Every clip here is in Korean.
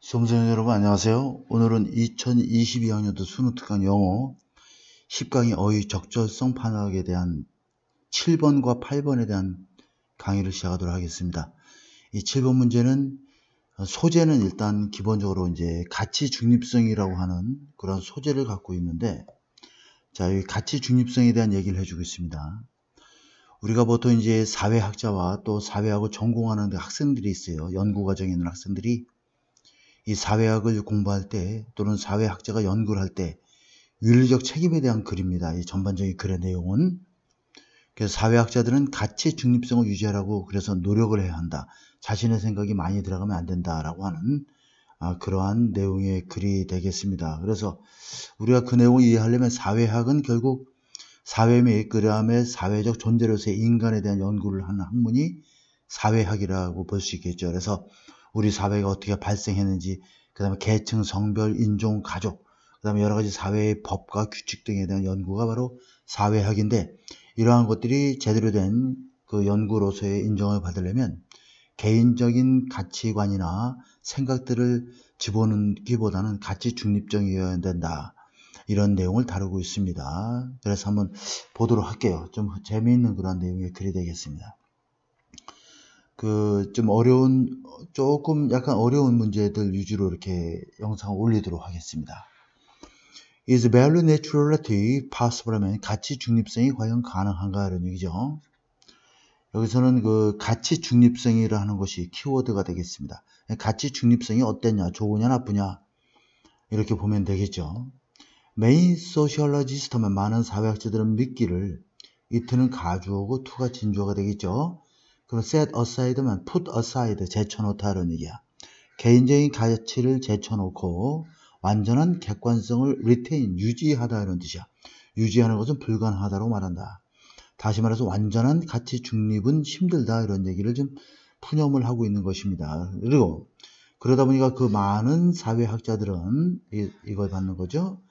수험생 여러분 안녕하세요. 오늘은 2022학년도 수능특강 영어 10강의 어휘 적절성 파악에 대한 7번과 8번에 대한 강의를 시작하도록 하겠습니다. 이 7번 문제는 소재는 일단 기본적으로 이제 가치 중립성이라고 하는 그런 소재를 갖고 있는데, 자, 이 가치 중립성에 대한 얘기를 해주고 있습니다. 우리가 보통 이제 사회학자와 또 사회학을 전공하는 학생들이 있어요. 연구과정에 있는 학생들이 이 사회학을 공부할 때 또는 사회학자가 연구를 할 때 윤리적 책임에 대한 글입니다. 이 전반적인 글의 내용은. 그래서 사회학자들은 가치 중립성을 유지하라고 그래서 노력을 해야 한다. 자신의 생각이 많이 들어가면 안 된다라고 하는 그러한 내용의 글이 되겠습니다. 그래서 우리가 그 내용을 이해하려면 사회학은 결국 사회 및 그 다음에 사회적 존재로서의 인간에 대한 연구를 하는 학문이 사회학이라고 볼 수 있겠죠. 그래서 우리 사회가 어떻게 발생했는지, 그 다음에 계층, 성별, 인종, 가족, 그 다음에 여러 가지 사회의 법과 규칙 등에 대한 연구가 바로 사회학인데, 이러한 것들이 제대로 된 그 연구로서의 인정을 받으려면 개인적인 가치관이나 생각들을 집어넣기보다는 가치 중립적이어야 된다. 이런 내용을 다루고 있습니다. 그래서 한번 보도록 할게요. 좀 재미있는 그런 내용의 글이 되겠습니다. 조금 약간 어려운 문제들 위주로 이렇게 영상을 올리도록 하겠습니다. Is value neutrality possible? 하면 가치 중립성이 과연 가능한가? 이런 얘기죠. 여기서는 그 가치 중립성이라는 것이 키워드가 되겠습니다. 가치 중립성이 어땠냐? 좋으냐? 나쁘냐? 이렇게 보면 되겠죠. 메인 소셜러지스트 하면 많은 사회학자들은 믿기를 it는 가주어고 to가 진주어가 되겠죠. 그럼 set aside면 put aside, 제쳐놓다 이런 얘기야. 개인적인 가치를 제쳐놓고 완전한 객관성을 retain, 유지하다 이런 뜻이야. 유지하는 것은 불가능하다고 말한다. 다시 말해서 완전한 가치 중립은 힘들다 이런 얘기를 좀 푸념을 하고 있는 것입니다. 그리고 그러다 보니까 그 많은 사회학자들은 이걸 받는 거죠.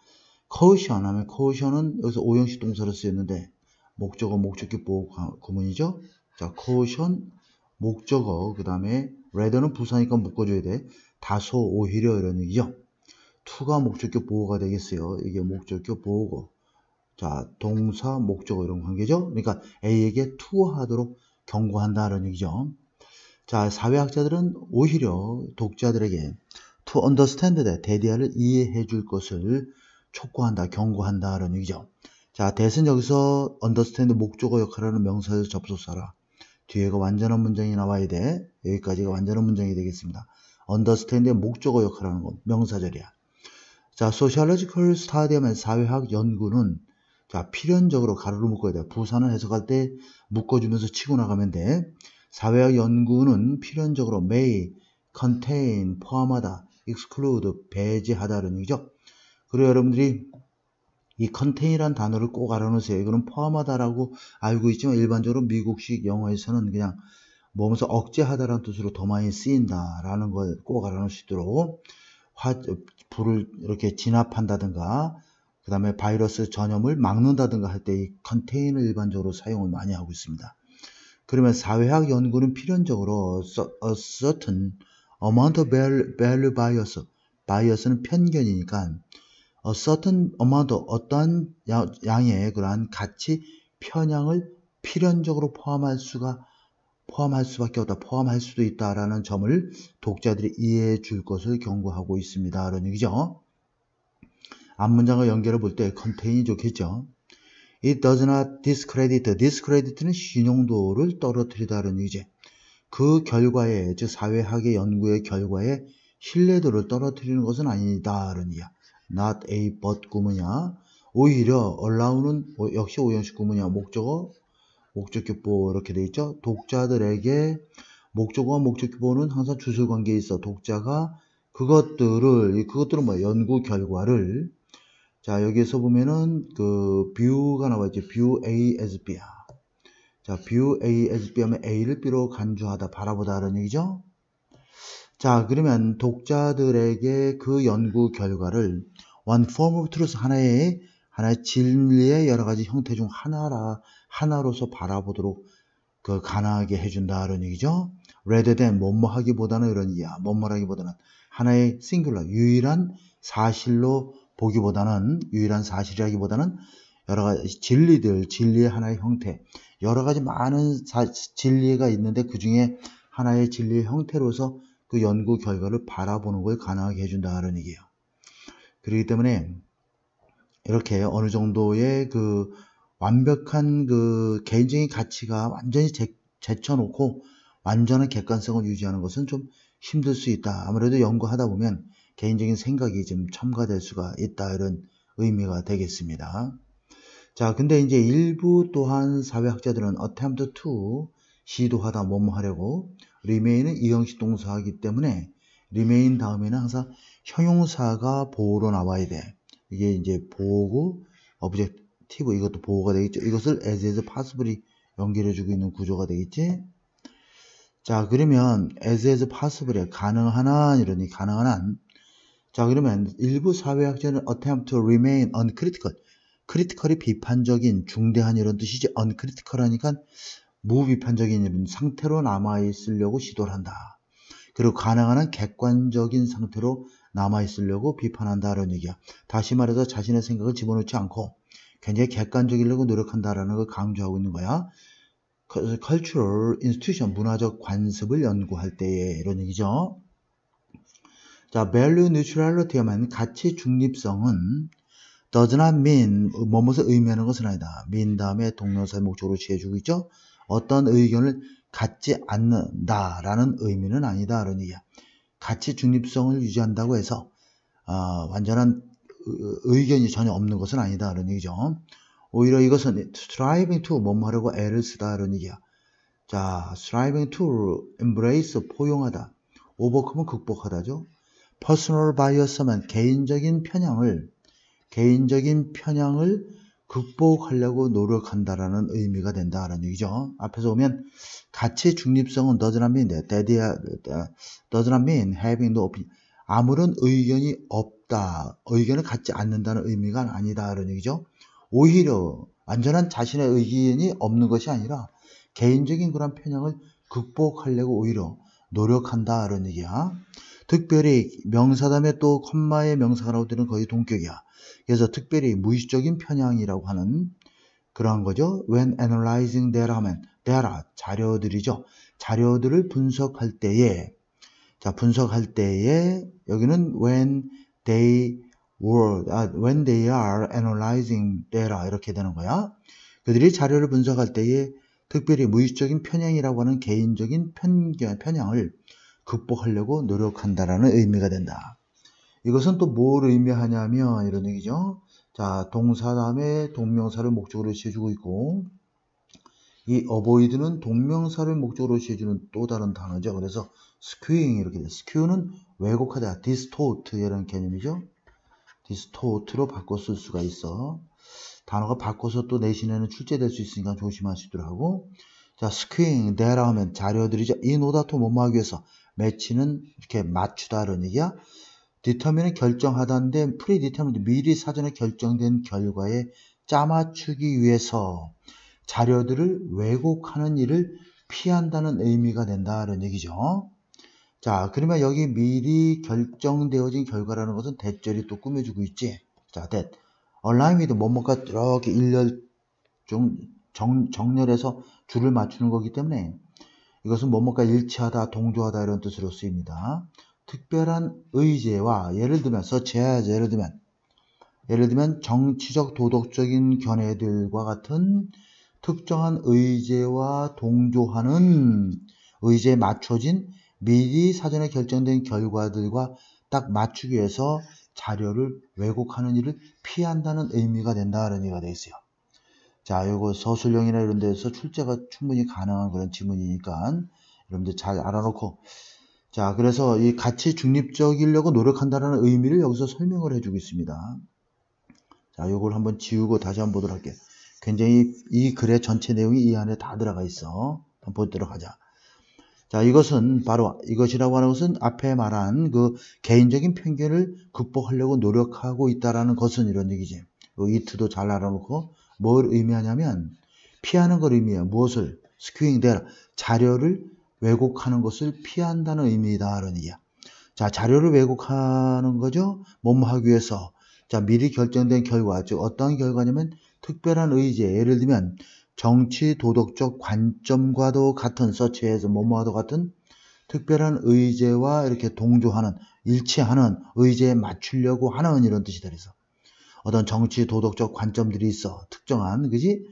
caution 하면 caution은 여기서 오형식 동사로 쓰였는데 목적어, 목적격 보호 구문이죠. 자, caution, 목적어, 그 다음에 rather는 부사니까 묶어줘야 돼. 다소, 오히려 이런 얘기죠. to가 목적격 보호가 되겠어요. 이게 목적격 보호고. 자, 동사, 목적어 이런 관계죠. 그러니까 A에게 투어하도록 경고한다 이런 얘기죠. 자, 사회학자들은 오히려 독자들에게 to understand that, 대디아를 이해해 줄 것을 촉구한다, 경고한다 이런 얘기죠. 자, that은 여기서 understand 목적어 역할하는 명사를 접속사라. 뒤에가 완전한 문장이 나와야 돼. 여기까지가 완전한 문장이 되겠습니다. understand의 목적어 역할하는 건 명사절이야. 자, sociological study 하면 사회학 연구는 자, 필연적으로 가로로 묶어야 돼. 부사는 해석할 때 묶어주면서 치고 나가면 돼. 사회학 연구는 필연적으로 may, contain, 포함하다, exclude, 배제하다 이런 얘기죠. 그리고 여러분들이 이 contain이라는 단어를 꼭 알아놓으세요. 이거는 포함하다라고 알고 있지만 일반적으로 미국식 영어에서는 그냥 뭐면서 억제하다라는 뜻으로 더 많이 쓰인다라는 걸 꼭 알아놓을 수 있도록 불을 이렇게 진압한다든가 그 다음에 바이러스 전염을 막는다든가 할 때 이 contain을 일반적으로 사용을 많이 하고 있습니다. 그러면 사회학 연구는 필연적으로 a certain amount of value bias, bias는 편견이니까 a certain amount, 어떠한 양의 그러한 가치 편향을 필연적으로 포함할 수밖에 없다, 포함할 수도 있다라는 점을 독자들이 이해해 줄 것을 경고하고 있습니다. 이런 얘기죠. 앞문장과 연결해 볼 때 contain이 좋겠죠. It does not discredit, discredit는 신용도를 떨어뜨리다는 얘기지. 그 결과에, 즉 사회학의 연구의 결과에 신뢰도를 떨어뜨리는 것은 아니다. 이런 얘기야. Not a but 구문이야. 오히려 allow는 역시 오형식 구문이야. 목적어, 목적격 보호 이렇게 돼 있죠. 독자들에게 목적어와 목적격 보호는 항상 주술 관계에 있어. 독자가 그것들은 뭐 연구 결과를, 자, 여기에서 보면은 그 뷰가 나와있죠. view A as B야. 자, view A as B 하면 A를 B로 간주하다, 바라보다 라는 얘기죠. 자, 그러면 독자들에게 그 연구 결과를 one form of truth, 하나의 진리의 여러 가지 형태 중 하나로서 바라보도록 가능하게 해준다 이런 얘기죠. rather than 뭐뭐 하기보다는 이런 이야. 뭐뭐라기보다는 하나의 싱귤러, 유일한 사실로 보기보다는, 유일한 사실이라기보다는 여러 가지 진리의 하나의 형태, 여러 가지 많은 진리가 있는데 그 중에 하나의 진리의 형태로서 그 연구 결과를 바라보는 걸 가능하게 해준다는 얘기예요. 그렇기 때문에 이렇게 어느 정도의 그 완벽한 그 개인적인 가치가 완전히 제쳐놓고 완전한 객관성을 유지하는 것은 좀 힘들 수 있다. 아무래도 연구하다 보면 개인적인 생각이 좀 첨가될 수가 있다. 이런 의미가 되겠습니다. 자, 근데 이제 일부 또한 사회학자들은 attempt to, 시도하다, 뭐뭐 하려고, remain은 이형식 동사이기 때문에 remain 다음에는 항상 형용사가 보호로 나와야 돼. 이게 이제 보호고 objective, 이것도 보호가 되겠죠. 이것을 as possible이 연결해주고 있는 구조가 되겠지. 자, 그러면 as possible에 가능한 한, 이러니 가능한 한. 자, 그러면 일부 사회학자는 attempt to remain uncritical, 크리티컬이 비판적인, 중대한 이런 뜻이지, uncritical 하니까 무비판적인 이런 상태로 남아있으려고 시도를 한다. 그리고 가능한 한 객관적인 상태로 남아있으려고 비판한다라는 얘기야. 다시 말해서 자신의 생각을 집어넣지 않고 굉장히 객관적이려고 노력한다라는 걸 강조하고 있는 거야. cultural institution, 문화적 관습을 연구할 때에, 이런 얘기죠. 자, value neutrality 하면 가치 중립성은 does not mean, 뭐뭇을 의미하는 것은 아니다. mean 다음에 동명사의 목적으로 취해주고 있죠. 어떤 의견을 갖지 않는다라는 의미는 아니다. 라는 얘기야. 가치 중립성을 유지한다고 해서 완전한 의견이 전혀 없는 것은 아니다. 라는 얘기죠. 오히려 이것은 striving to, 뭐뭐 하려고 애를 쓰다. 라는 얘기야. 자, striving to embrace, 포용하다. overcome은 극복하다죠. personal bias면 개인적인 편향을 극복하려고 노력한다라는 의미가 된다라는 얘기죠. 앞에서 보면 가치 중립성은 does not mean having no opinion. 아무런 의견이 없다, 의견을 갖지 않는다는 의미가 아니다라는 얘기죠. 오히려 완전한 자신의 의견이 없는 것이 아니라 개인적인 그런 편향을 극복하려고 오히려 노력한다라는 얘기야. 특별히 명사 다음에 또 콤마의 명사가 나올 때는 거의 동격이야. 그래서 특별히 무의식적인 편향이라고 하는 그러한 거죠. When analyzing data 하면 data, 자료들이죠. 자료들을 분석할 때에, 자, 분석할 때에 여기는 when they are analyzing data 이렇게 되는 거야. 그들이 자료를 분석할 때에 특별히 무의식적인 편향이라고 하는 개인적인 편향을 극복하려고 노력한다라는 의미가 된다. 이것은 또 뭘 의미하냐면 이런 얘기죠. 자, 동사 다음에 동명사를 목적으로 취해주고 있고, 이 avoid는 동명사를 목적으로 취해주는 또 다른 단어죠. 그래서 skewing 이렇게 돼. skew는 왜곡하다, distort 이런 개념이죠. distort로 바꿔 쓸 수가 있어. 단어가 바꿔서 또 내신에는 출제될 수 있으니까 조심하시도록 하고. 자, skewing, data 하면 자료들이죠. in order to 뭐뭐 하기 위해서, 매치는 이렇게 맞추다라는 얘기야. determine은 결정하다인데 predetermined, 미리 사전에 결정된 결과에 짜맞추기 위해서 자료들을 왜곡하는 일을 피한다는 의미가 된다는 얘기죠. 자, 그러면 여기 미리 결정되어진 결과라는 것은 대절이 또 꾸며주고 있지. 자, that align with, 뭐뭐가 이렇게 정렬해서 줄을 맞추는 거기 때문에 이것은 뭐뭐가 일치하다, 동조하다 이런 뜻으로 쓰입니다. 특별한 의제와, 예를 들면 such as, 예를 들면 정치적 도덕적인 견해들과 같은 특정한 의제와 동조하는, 의제에 맞춰진 미리 사전에 결정된 결과들과 딱 맞추기 위해서 자료를 왜곡하는 일을 피한다는 의미가 된다는 얘기가 되어 있어요. 자, 요거 서술형이나 이런 데서 출제가 충분히 가능한 그런 지문이니까 여러분들 잘 알아놓고, 자, 그래서 이 가치 중립적이려고 노력한다는 의미를 여기서 설명을 해주고 있습니다. 자, 요걸 한번 지우고 다시 한번 보도록 할게요. 굉장히 이 글의 전체 내용이 이 안에 다 들어가 있어. 한번 보도록 하자. 자, 이것은 바로, 이것이라고 하는 것은 앞에 말한 그 개인적인 편견을 극복하려고 노력하고 있다라는 것은 이런 얘기지. 요 이트도 잘 알아놓고 뭘 의미하냐면 피하는 걸 의미해요. 무엇을? skewing data, 자료를 왜곡하는 것을 피한다는 의미다 라는 얘기야. 자, 자료를 왜곡하는 거죠. 뭐뭐 하기 위해서. 자, 미리 결정된 결과, 즉 어떤 결과냐면 특별한 의제, 예를 들면 정치 도덕적 관점과도 같은 서치에서 뭐뭐와도 같은 특별한 의제와 이렇게 동조하는, 일치하는 의제에 맞추려고 하는 이런 뜻이다. 그래서 어떤 정치 도덕적 관점들이 있어 특정한, 그지?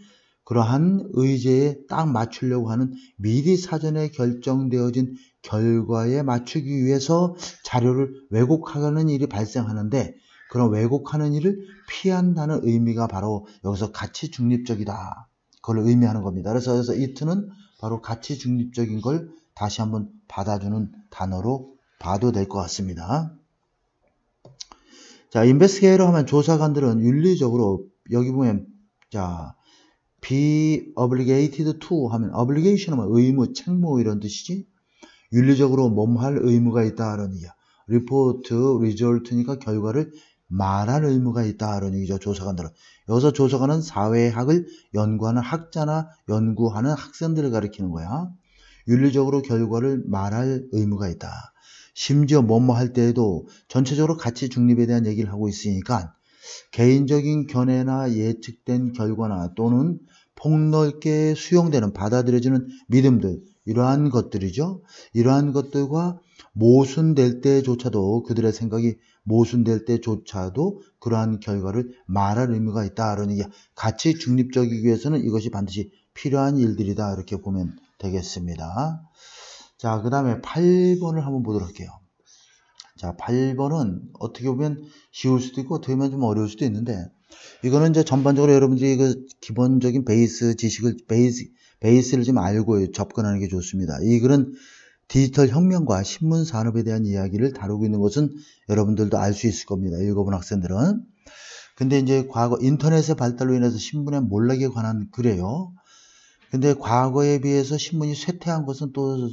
그러한 의제에 딱 맞추려고 하는 미리 사전에 결정되어진 결과에 맞추기 위해서 자료를 왜곡하는 일이 발생하는데, 그런 왜곡하는 일을 피한다는 의미가 바로 여기서 가치 중립적이다, 그걸 의미하는 겁니다. 그래서 it는 바로 가치 중립적인 걸 다시 한번 받아주는 단어로 봐도 될 것 같습니다. 자, investigator 하면 조사관들은 윤리적으로, 여기 보면 자, be obligated to 하면 obligation 하면 의무, 책무 이런 뜻이지. 윤리적으로 뭐할 의무가 있다라는 얘기야. report result니까 결과를 말할 의무가 있다라는 얘기죠. 조사관들은. 여기서 조사관은 사회학을 연구하는 학자나 연구하는 학생들을 가리키는 거야. 윤리적으로 결과를 말할 의무가 있다. 심지어 뭐뭐 할 때에도 전체적으로 가치 중립에 대한 얘기를 하고 있으니까 개인적인 견해나 예측된 결과나 또는 폭넓게 수용되는, 받아들여지는 믿음들, 이러한 것들이죠. 이러한 것들과 모순될 때조차도, 그들의 생각이 모순될 때조차도 그러한 결과를 말할 의무가 있다. 그러니 가치 중립적이기 위해서는 이것이 반드시 필요한 일들이다. 이렇게 보면 되겠습니다. 자, 그 다음에 8번을 한번 보도록 할게요. 자, 8번은 어떻게 보면 쉬울 수도 있고 어떻게 보면 좀 어려울 수도 있는데, 이거는 이제 전반적으로 여러분들이 그 기본적인 베이스 지식을, 베이스를 좀 알고 접근하는 게 좋습니다. 이 글은 디지털 혁명과 신문 산업에 대한 이야기를 다루고 있는 것은 여러분들도 알 수 있을 겁니다. 읽어본 학생들은. 근데 이제 과거 인터넷의 발달로 인해서 신문의 몰락에 관한 글이에요. 근데 과거에 비해서 신문이 쇠퇴한 것은 또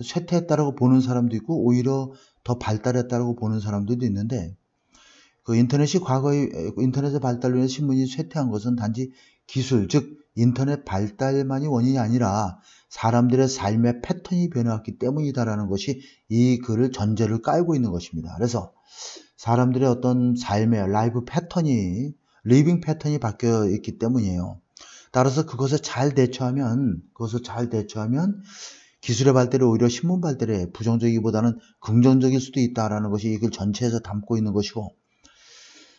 쇠퇴했다라고 보는 사람도 있고 오히려 더 발달했다라고 보는 사람들도 있는데, 그 인터넷이 과거에 인터넷의 발달로 인해서 신문이 쇠퇴한 것은 단지 기술, 즉 인터넷 발달만이 원인이 아니라 사람들의 삶의 패턴이 변해왔기 때문이다라는 것이 이 글을 전제를 깔고 있는 것입니다. 그래서 사람들의 어떤 삶의 라이프 패턴이, 리빙 패턴이 바뀌어 있기 때문이에요. 따라서 그것을 잘 대처하면 기술의 발달이 오히려 신문 발달에 부정적이기보다는 긍정적일 수도 있다라는 것이 이걸 전체에서 담고 있는 것이고,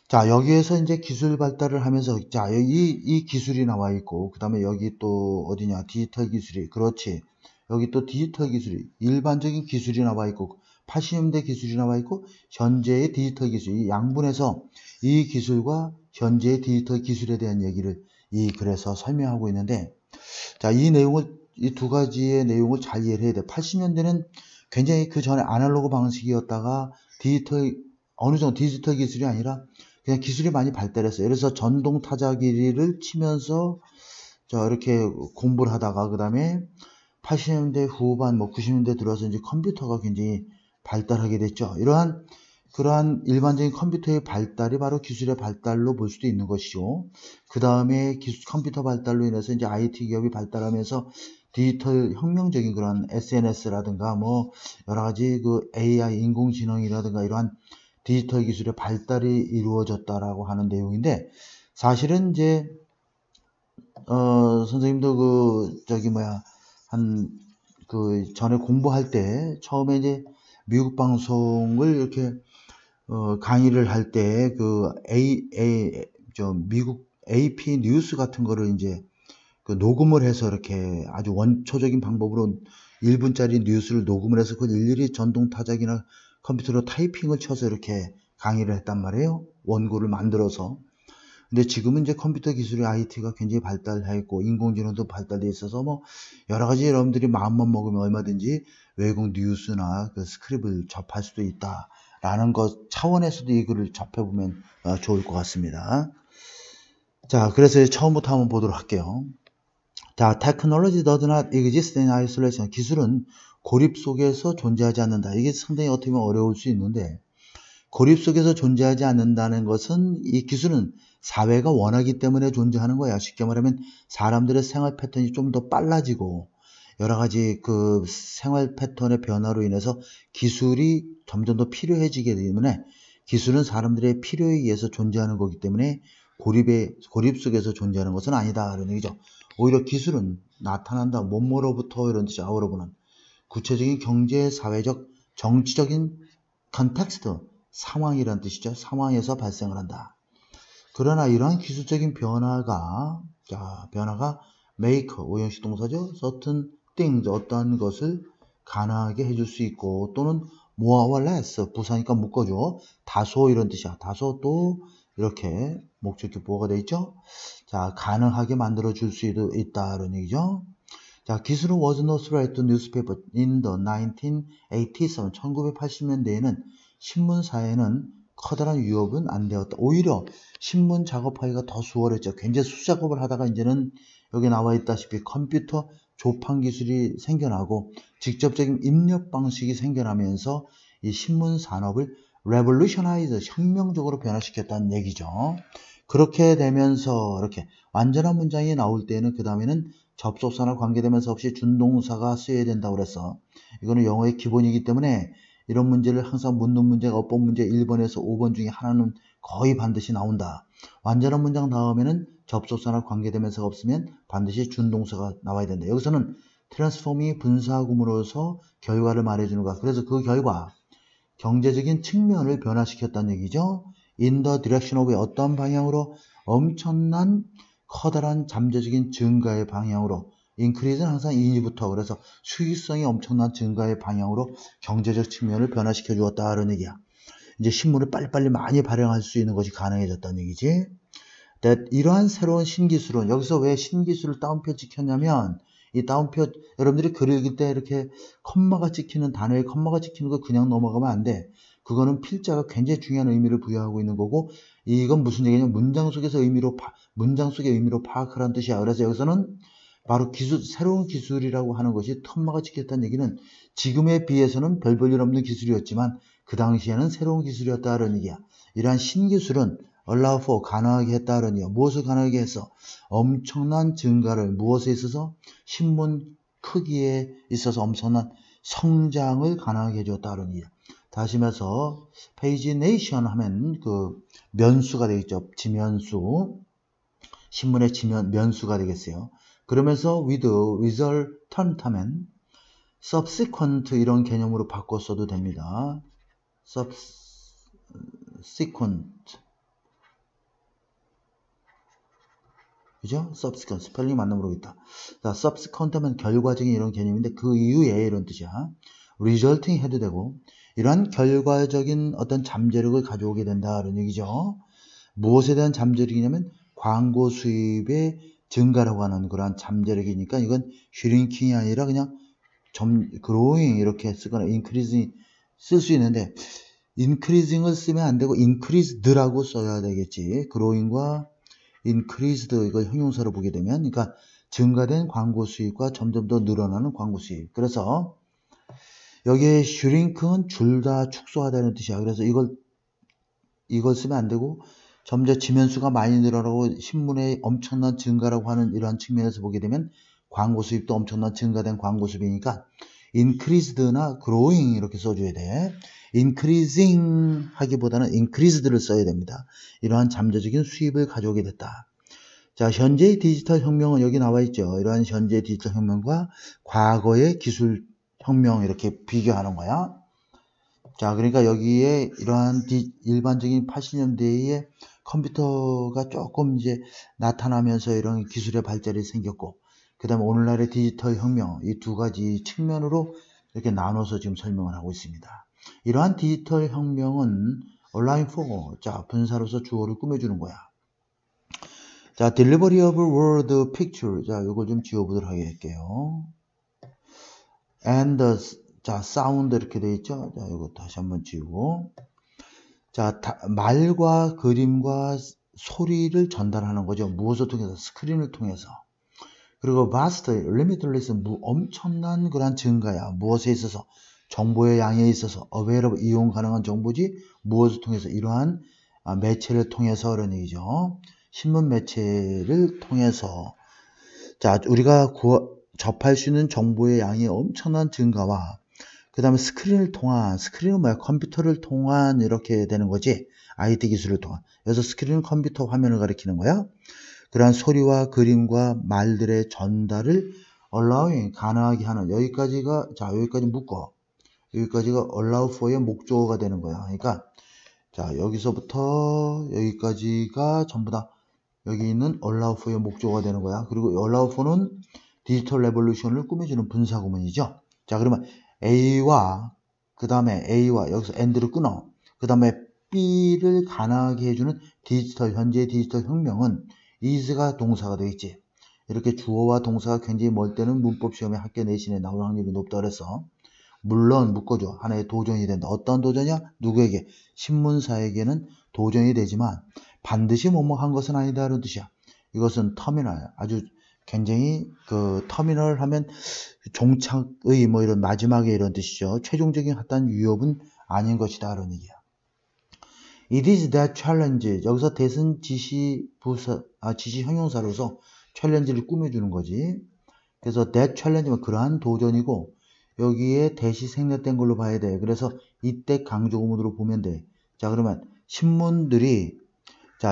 자, 여기에서 이제 기술 발달을 하면서, 자, 이 기술이 나와 있고, 그 다음에 여기 또 어디냐, 디지털 기술이, 그렇지. 여기 또 디지털 기술이, 일반적인 기술이 나와 있고, 80년대 기술이 나와 있고, 현재의 디지털 기술, 이 양분해서 이 기술과 현재의 디지털 기술에 대한 얘기를 이 글에서 설명하고 있는데, 자, 이 두 가지의 내용을 잘 이해를 해야 돼. 80년대는 굉장히 그 전에 아날로그 방식이었다가 어느 정도 디지털 기술이 아니라 그냥 기술이 많이 발달했어요. 그래서 전동 타자기를 치면서 이렇게 공부를 하다가, 그 다음에 80년대 후반, 90년대 들어서 이제 컴퓨터가 굉장히 발달하게 됐죠. 그러한 일반적인 컴퓨터의 발달이 바로 기술의 발달로 볼 수도 있는 것이죠. 그 다음에 컴퓨터 발달로 인해서 이제 IT 기업이 발달하면서 디지털 혁명적인 그런 SNS라든가 여러 가지 그 AI 인공지능이라든가 이러한 디지털 기술의 발달이 이루어졌다라고 하는 내용인데, 사실은 이제 선생님도 전에 공부할 때 처음에 이제 미국 방송을 이렇게 강의를 할 때 미국 AP 뉴스 같은 거를 이제 그 녹음을 해서 이렇게 아주 원초적인 방법으로 1분짜리 뉴스를 녹음을 해서 그걸 일일이 전동 타자기나 컴퓨터로 타이핑을 쳐서 이렇게 강의를 했단 말이에요. 원고를 만들어서. 근데 지금은 이제 컴퓨터 기술의 IT가 굉장히 발달해 있고 인공지능도 발달돼 있어서 여러 가지 여러분들이 마음만 먹으면 얼마든지 외국 뉴스나 그 스크립을 접할 수도 있다라는 것 차원에서도 이 글을 접해보면 좋을 것 같습니다. 자, 그래서 처음부터 한번 보도록 할게요. 자, technology does not exist in isolation. 기술은 고립 속에서 존재하지 않는다. 이게 상당히 어떻게 보면 어려울 수 있는데, 고립 속에서 존재하지 않는다는 것은 이 기술은 사회가 원하기 때문에 존재하는 거야. 쉽게 말하면 사람들의 생활 패턴이 좀 더 빨라지고 여러 가지 그 생활 패턴의 변화로 인해서 기술이 점점 더 필요해지게 때문에 기술은 사람들의 필요에 의해서 존재하는 거기 때문에 고립 속에서 존재하는 것은 아니다. 이런 얘기죠. 오히려 기술은 나타난다. 뭐뭐로부터 이런 뜻이 아우러보는 구체적인 경제, 사회적, 정치적인 컨텍스트, 상황이란 뜻이죠. 상황에서 발생을 한다. 그러나 이러한 기술적인 변화가 make, 오형식 동사죠. certain things, 어떠한 것을 가능하게 해줄 수 있고 또는 more와 less, 부사니까 묶어줘. 다소 이런 뜻이야. 다소 또 이렇게 목적격 보호가 되어 있죠. 자, 가능하게 만들어줄 수도 있다. 이런 얘기죠. 자, 기술은 was not threat to newspaper in the 1987. 1980년대에는 신문사에는 커다란 위협은 안 되었다. 오히려 신문 작업하기가 더 수월했죠. 굉장히 수작업을 하다가 이제는 여기 나와 있다시피 컴퓨터 조판 기술이 생겨나고 직접적인 입력 방식이 생겨나면서 이 신문 산업을 revolutionize, 혁명적으로 변화시켰다는 얘기죠. 그렇게 되면서 이렇게 완전한 문장이 나올 때는 그 다음에는 접속사나 관계되면서 없이 준동사가 쓰여야 된다고 그랬어. 이거는 영어의 기본이기 때문에 이런 문제를 항상 묻는 문제가 어법 문제 1번에서 5번 중에 하나는 거의 반드시 나온다. 완전한 문장 다음에는 접속사나 관계되면서가 없으면 반드시 준동사가 나와야 된다. 여기서는 트랜스폼이 분사구문으로서 결과를 말해주는 거야. 그래서 그 결과 경제적인 측면을 변화시켰다는 얘기죠. In the direction of 어떤 방향으로? 엄청난 커다란 잠재적인 증가의 방향으로. increase는 항상 in이부터, 그래서 수익성이 엄청난 증가의 방향으로 경제적 측면을 변화시켜 주었다 이런 얘기야. 이제 신문을 빨리빨리 많이 발행할 수 있는 것이 가능해졌다는 얘기지. 이러한 새로운 신기술은, 여기서 왜 신기술을 따옴표 찍혔냐면 이 따옴표, 여러분들이 글을 읽을 때 이렇게 컴마가 찍히는 단어에 컴마가 찍히는 거 그냥 넘어가면 안 돼. 그거는 필자가 굉장히 중요한 의미를 부여하고 있는 거고, 이건 무슨 얘기냐면 문장 속의 의미로 파악하라는 뜻이야. 그래서 여기서는 바로 새로운 기술이라고 하는 것이 컴마가 찍혔다는 얘기는 지금에 비해서는 별 볼 일 없는 기술이었지만 그 당시에는 새로운 기술이었다는 얘기야. 이러한 신기술은 allow for, 가능하게 했다는 얘기야. 무엇을 가능하게 했어? 엄청난 증가를, 무엇에 있어서? 신문 크기에 있어서 엄청난 성장을 가능하게 해줬다는 얘기야. 다시 말해서 페이지네이션 하면 그 면수가 되겠죠. 지면수. 신문의 면수가 되겠어요. 그러면서 with resultant 하면 subsequent 이런 개념으로 바꿔 써도 됩니다. subsequent. 그죠? subsequent. 스펠링 맞나 모르겠다. 자, subsequent 하면 결과적인 이런 개념인데 그 이후에 이런 뜻이야. resulting 해도 되고, 이러한 결과적인 어떤 잠재력을 가져오게 된다 이런 얘기죠. 무엇에 대한 잠재력이냐면 광고 수입의 증가라고 하는 그러한 잠재력이니까 이건 shrinking이 아니라 그냥 growing 이렇게 쓰거나 increasing 쓸 수 있는데, increasing을 쓰면 안 되고 increased라고 써야 되겠지. growing과 increased 이걸 형용사로 보게 되면, 그러니까 증가된 광고 수입과 점점 더 늘어나는 광고 수입. 그래서 여기에 shrink은 줄다, 축소하다는 뜻이야. 그래서 이걸 쓰면 안 되고 점점 지면수가 많이 늘어나고 신문의 엄청난 증가라고 하는 이러한 측면에서 보게 되면 광고 수입도 엄청난 증가된 광고 수입이니까 increased나 growing 이렇게 써줘야 돼. increasing 하기보다는 increased를 써야 됩니다. 이러한 잠재적인 수입을 가져오게 됐다. 자, 현재의 디지털 혁명은 여기 나와 있죠. 이러한 현재의 디지털 혁명과 과거의 기술 혁명 이렇게 비교하는 거야. 자, 그러니까 여기에 이러한 일반적인 80년대의 컴퓨터가 조금 이제 나타나면서 이런 기술의 발달이 생겼고, 그 다음에 오늘날의 디지털 혁명, 이 두 가지 측면으로 이렇게 나눠서 지금 설명을 하고 있습니다. 이러한 디지털 혁명은 align for, 자, 분사로서 주어를 꾸며주는 거야. 자, delivery of word picture, 자, 요걸 좀 지워보도록 할게요. and 자, 사운드 이렇게 돼 있죠. 자, 이거 다시 한번 지우고. 자, 말과 그림과 소리를 전달하는 거죠. 무엇을 통해서? 스크린을 통해서. 그리고 vast, limitless, 엄청난 그런 증가야. 무엇에 있어서? 정보의 양에 있어서. available, 이용 가능한 정보지. 무엇을 통해서? 이러한 매체를 통해서 그런 얘기죠. 신문 매체를 통해서. 자, 우리가 접할 수 있는 정보의 양이 엄청난 증가와 그 다음에 스크린은 뭐야? 컴퓨터를 통한 이렇게 되는 거지. IT 기술을 통한. 그래서 스크린은 컴퓨터 화면을 가리키는 거야. 그러한 소리와 그림과 말들의 전달을 allowing, 가능하게 하는, 여기까지 묶어. 여기까지가 allow for의 목적어가 되는 거야. 그러니까, 자, 여기서부터 여기까지가 전부 다 여기 있는 allow for의 목적어가 되는 거야. 그리고 allow for는 디지털 레볼루션을 꾸며주는 분사구문이죠. 자, 그러면 A와 여기서 and를 끊어. 그 다음에 B를 가능하게 해주는 현재 디지털 혁명은 is가 동사가 되겠지. 이렇게 주어와 동사가 굉장히 멀 때는 문법 시험에 학교 내신에 나올 확률이 높다 그래서 물론 묶어줘. 하나의 도전이 된다. 어떤 도전이야? 누구에게? 신문사에게는 도전이 되지만 반드시 뭐뭐한 것은 아니다라는 뜻이야. 이것은 터미널, 아주 굉장히 터미널 하면 종착의 뭐 이런 마지막에 이런 뜻이죠. 최종적인 어떤 위협은 아닌 것이다 라는 얘기야. It is that challenge. 여기서 that은 지시 형용사로서 challenge를 꾸며주는 거지. 그래서 that challenge는 그러한 도전이고 여기에 that이 생략된 걸로 봐야 돼. 그래서 이때 강조구문으로 보면 돼. 자, 그러면 신문들이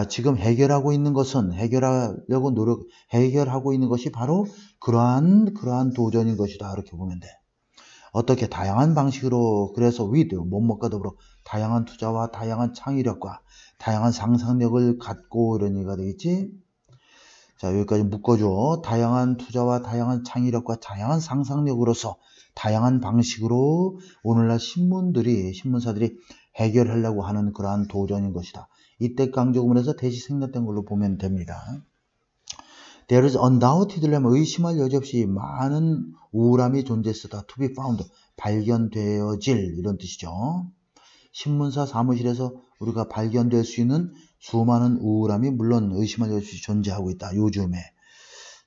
지금 해결하고 있는 것은 해결하고 있는 것이 바로 그러한 도전인 것이다. 이렇게 보면 돼. 어떻게 다양한 방식으로 그래서 with 뭐뭐과 더불어 다양한 투자와 다양한 창의력과 다양한 상상력을 갖고 이런 얘기가 되겠지. 자, 여기까지 묶어줘. 다양한 투자와 다양한 창의력과 다양한 상상력으로서 다양한 방식으로 오늘날 신문사들이 해결하려고 하는 그러한 도전인 것이다. 이때 강조구문에서 대시 생략된 걸로 보면 됩니다. There is undoubtedly 의심할 여지 없이 많은 우울함이 존재했다. To be found, 발견되어질 이런 뜻이죠. 신문사 사무실에서 우리가 발견될 수 있는 수많은 우울함이 물론 의심할 여지 없이 존재하고 있다. 요즘에.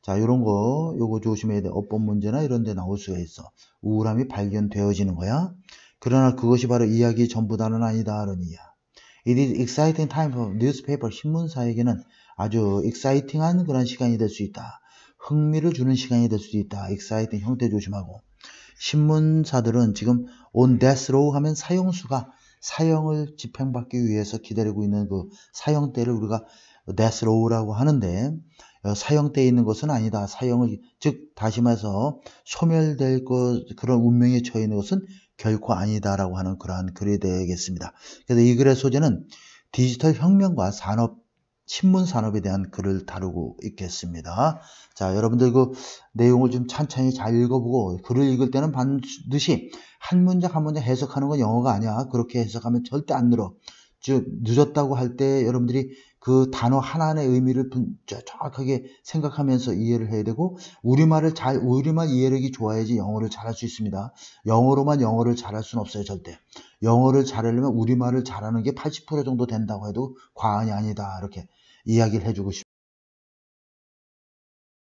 자, 요거 조심해야 돼. 어법 문제나 이런 데 나올 수가 있어. 우울함이 발견되어지는 거야. 그러나 그것이 바로 이야기 전부다는 아니다. 라는 이야. It is exciting time for newspaper. 신문사에게는 아주 exciting한 그런 시간이 될 수 있다. 흥미를 주는 시간이 될 수 있다. exciting 형태 조심하고. 신문사들은 지금 on death row 하면 사형을 집행받기 위해서 기다리고 있는 그 사형대를 우리가 death row라고 하는데 사형대에 있는 것은 아니다. 즉 다시 말해서 소멸될 그런 운명에 처해 있는 것은 결코 아니다라고 하는 그러한 글이 되겠습니다. 그래서 이 글의 소재는 디지털 혁명과 신문 산업에 대한 글을 다루고 있겠습니다. 자, 여러분들 그 내용을 좀 찬찬히 잘 읽어보고 글을 읽을 때는 반드시 한 문장 한 문장 해석하는 건 영어가 아니야. 그렇게 해석하면 절대 안 늘어. 즉 늦었다고 할 때 여러분들이 그 단어 하나하나의 의미를 정확하게 생각하면서 이해를 해야 되고 우리말 이해력이 좋아야지 영어를 잘할 수 있습니다. 영어로만 영어를 잘할 수는 없어요. 절대. 영어를 잘하려면 우리말을 잘하는 게 80% 정도 된다고 해도 과언이 아니다. 이렇게 이야기를 해주고 싶습니다.